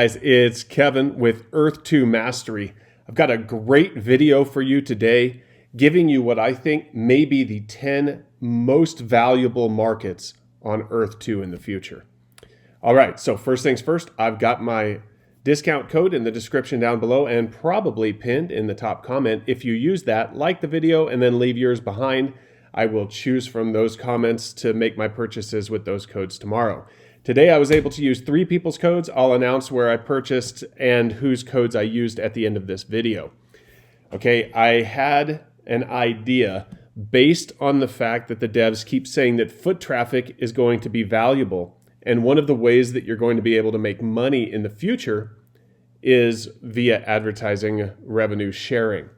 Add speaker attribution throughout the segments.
Speaker 1: Guys, it's Kevin with Earth 2 Mastery. I've got a great video for you today giving you what I think may be the 10 most valuable markets on Earth 2 in the future. All right, so first things first, I've got my discount code in the description down below and probably pinned in the top comment. If you use that, like the video and then leave yours behind, I will choose from those comments to make my purchases with those codes tomorrow. Today I was able to use 3 people's codes. I'll announce where I purchased and whose codes I used at the end of this video. Okay, I had an idea based on the fact that the devs keep saying that foot traffic is going to be valuable. And one of the ways that you're going to be able to make money in the future is via advertising revenue sharing.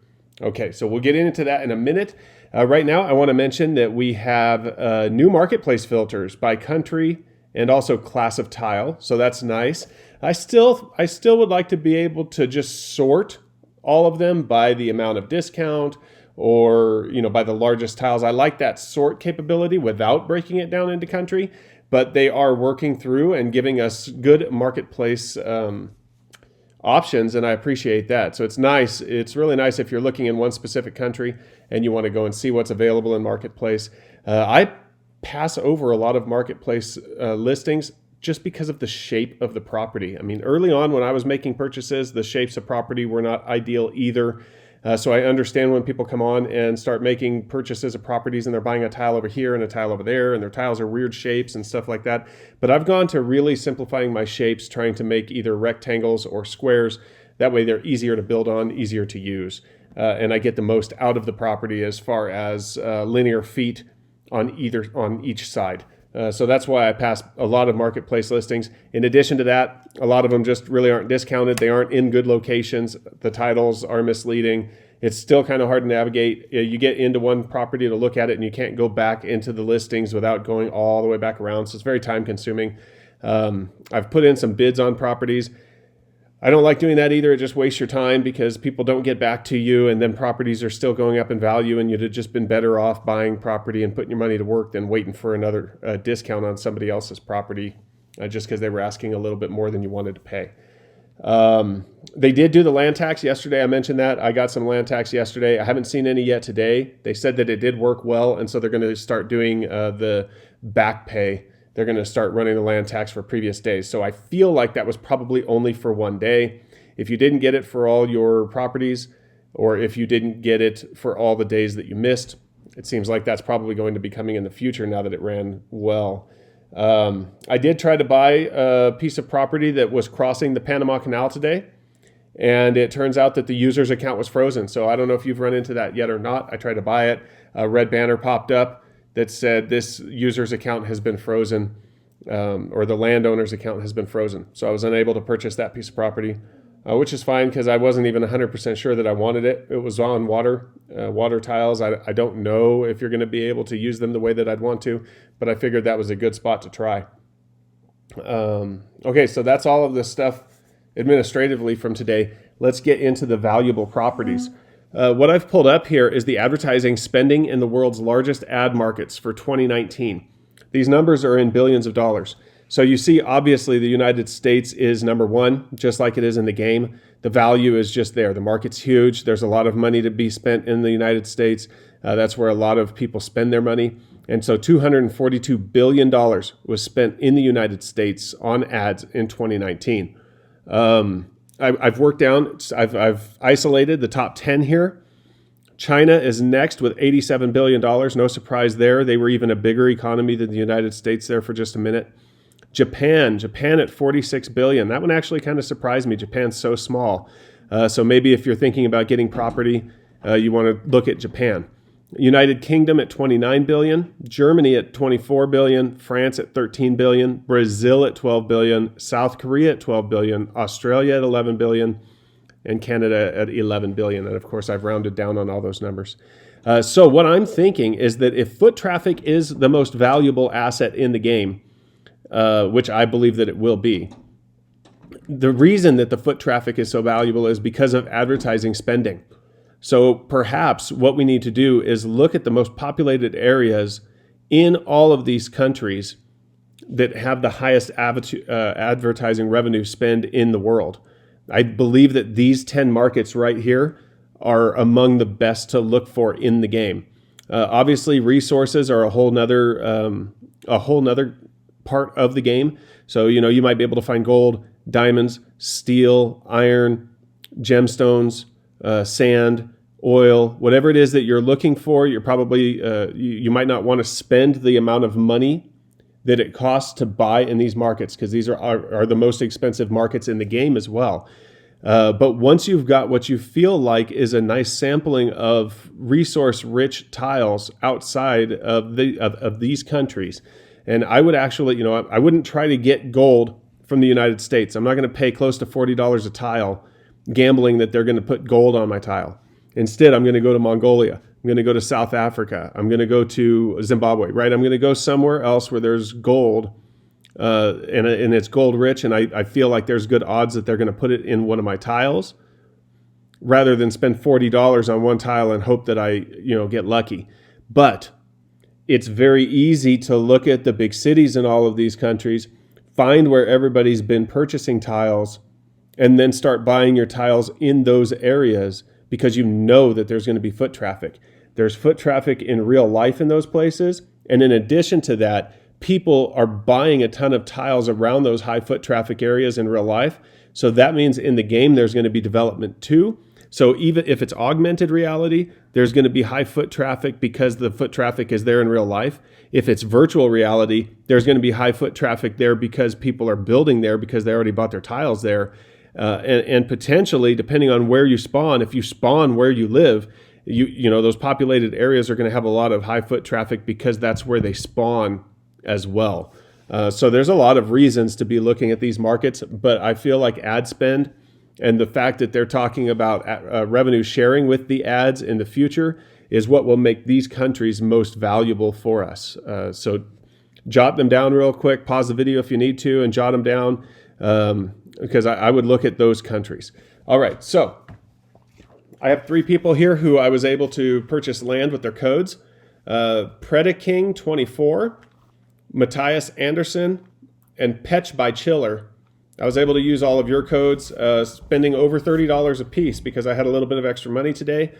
Speaker 1: Okay, so we'll get into that in a minute. Right now, I want to mention that we have new marketplace filters by country and also class of tile, so that's nice. I still would like to be able to just sort all of them by the amount of discount or by the largest tiles. I like that sort capability without breaking it down into country, but they are working through and giving us good marketplace options, and I appreciate that. So it's nice. It's really nice if you're looking in one specific country and you want to go and see what's available in marketplace. I pass over a lot of marketplace listings just because of the shape of the property. I mean, early on when I was making purchases, the shapes of property were not ideal either. So I understand when people come on and start making purchases of properties and they're buying a tile over here and a tile over there and their tiles are weird shapes and stuff like that. But I've gone to really simplifying my shapes, trying to make either rectangles or squares. That way they're easier to build on, easier to use. And I get the most out of the property as far as linear feet on each side. So that's why I pass a lot of marketplace listings. In addition to that, a lot of them just really aren't discounted. They aren't in good locations. The titles are misleading. It's still kind of hard to navigate. You get into one property to look at it and you can't go back into the listings without going all the way back around. So it's very time consuming. I've put in some bids on properties. I don't like doing that either. It just wastes your time because people don't get back to you and then properties are still going up in value and you'd have just been better off buying property and putting your money to work than waiting for another discount on somebody else's property just because they were asking a little bit more than you wanted to pay. They did do the land tax yesterday. I mentioned that. I got some land tax yesterday. I haven't seen any yet today. They said that it did work well, and so they're going to start doing the back pay. They're going to start running the land tax for previous days. So I feel like that was probably only for one day. If you didn't get it for all your properties, or if you didn't get it for all the days that you missed, it seems like that's probably going to be coming in the future now that it ran well. I did try to buy a piece of property that was crossing the Panama Canal today, and it turns out that the user's account was frozen. So I don't know if you've run into that yet or not. I tried to buy it. A red banner popped up that said this user's account has been frozen, or the landowner's account has been frozen. So I was unable to purchase that piece of property, which is fine because I wasn't even 100% sure that I wanted it. It was on water tiles. I don't know if you're going to be able to use them the way that I'd want to, but I figured that was a good spot to try. Okay, so that's all of this stuff administratively from today. Let's get into the valuable properties. What I've pulled up here is the advertising spending in the world's largest ad markets for 2019. These numbers are in billions of dollars. So you see, obviously, the United States is number one, just like it is in the game. The value is just there. The market's huge. There's a lot of money to be spent in the United States. That's where a lot of people spend their money. And so $242 billion was spent in the United States on ads in 2019. I've worked down, I've isolated the top 10 here. China is next with $87 billion. No surprise there. They were even a bigger economy than the United States there for just a minute. Japan at $46 billion. That one actually kind of surprised me. Japan's so small. So maybe if you're thinking about getting property, you want to look at Japan. United Kingdom at $29 billion, Germany at $24 billion, France at $13 billion, Brazil at $12 billion, South Korea at $12 billion, Australia at $11 billion, and Canada at $11 billion. And of course, I've rounded down on all those numbers. So what I'm thinking is that if foot traffic is the most valuable asset in the game, which I believe that it will be, the reason that the foot traffic is so valuable is because of advertising spending. So perhaps what we need to do is look at the most populated areas in all of these countries that have the highest advertising revenue spend in the world. I believe that these 10 markets right here are among the best to look for in the game. Obviously, resources are a whole nother part of the game. So, you might be able to find gold, diamonds, steel, iron, gemstones, sand, oil, whatever it is that you're looking for. You're probably, you might not want to spend the amount of money that it costs to buy in these markets, because these are the most expensive markets in the game as well. But once you've got what you feel like is a nice sampling of resource-rich tiles outside of these countries, and I would actually, I wouldn't try to get gold from the United States. I'm not going to pay close to $40 a tile, gambling that they're going to put gold on my tile. Instead, I'm going to go to Mongolia. I'm going to go to South Africa. I'm going to go to Zimbabwe, right? I'm going to go somewhere else where there's gold, and it's gold rich, and I feel like there's good odds that they're going to put it in one of my tiles, rather than spend $40 on one tile and hope that I get lucky. But it's very easy to look at the big cities in all of these countries, find where everybody's been purchasing tiles, and then start buying your tiles in those areas, because you know that there's going to be foot traffic. There's foot traffic in real life in those places. And in addition to that, people are buying a ton of tiles around those high foot traffic areas in real life. So that means in the game, there's going to be development too. So even if it's augmented reality, there's going to be high foot traffic because the foot traffic is there in real life. If it's virtual reality, there's going to be high foot traffic there because people are building there because they already bought their tiles there. And potentially, depending on where you spawn, if you spawn where you live, those populated areas are going to have a lot of high foot traffic because that's where they spawn as well. So there's a lot of reasons to be looking at these markets, but I feel like ad spend and the fact that they're talking about revenue sharing with the ads in the future is what will make these countries most valuable for us. So jot them down real quick, pause the video if you need to, and jot them down, because I would look at those countries. All right, so I have 3 people here who I was able to purchase land with their codes. Predaking24, Matthias Anderson, and Petch by Chiller. I was able to use all of your codes, spending over $30 a piece because I had a little bit of extra money today.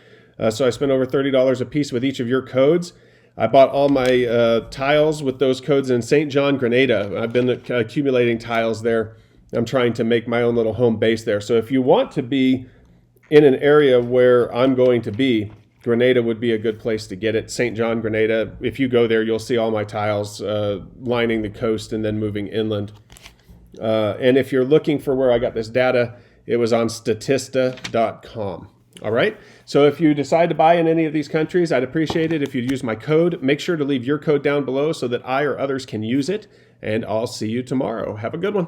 Speaker 1: So I spent over $30 a piece with each of your codes. I bought all my tiles with those codes in St. John, Grenada. I've been accumulating tiles there. I'm trying to make my own little home base there. So if you want to be in an area where I'm going to be, Grenada would be a good place to get it. St. John, Grenada. If you go there, you'll see all my tiles lining the coast and then moving inland. And if you're looking for where I got this data, it was on Statista.com. All right. So if you decide to buy in any of these countries, I'd appreciate it if you'd use my code. Make sure to leave your code down below so that I or others can use it. And I'll see you tomorrow. Have a good one.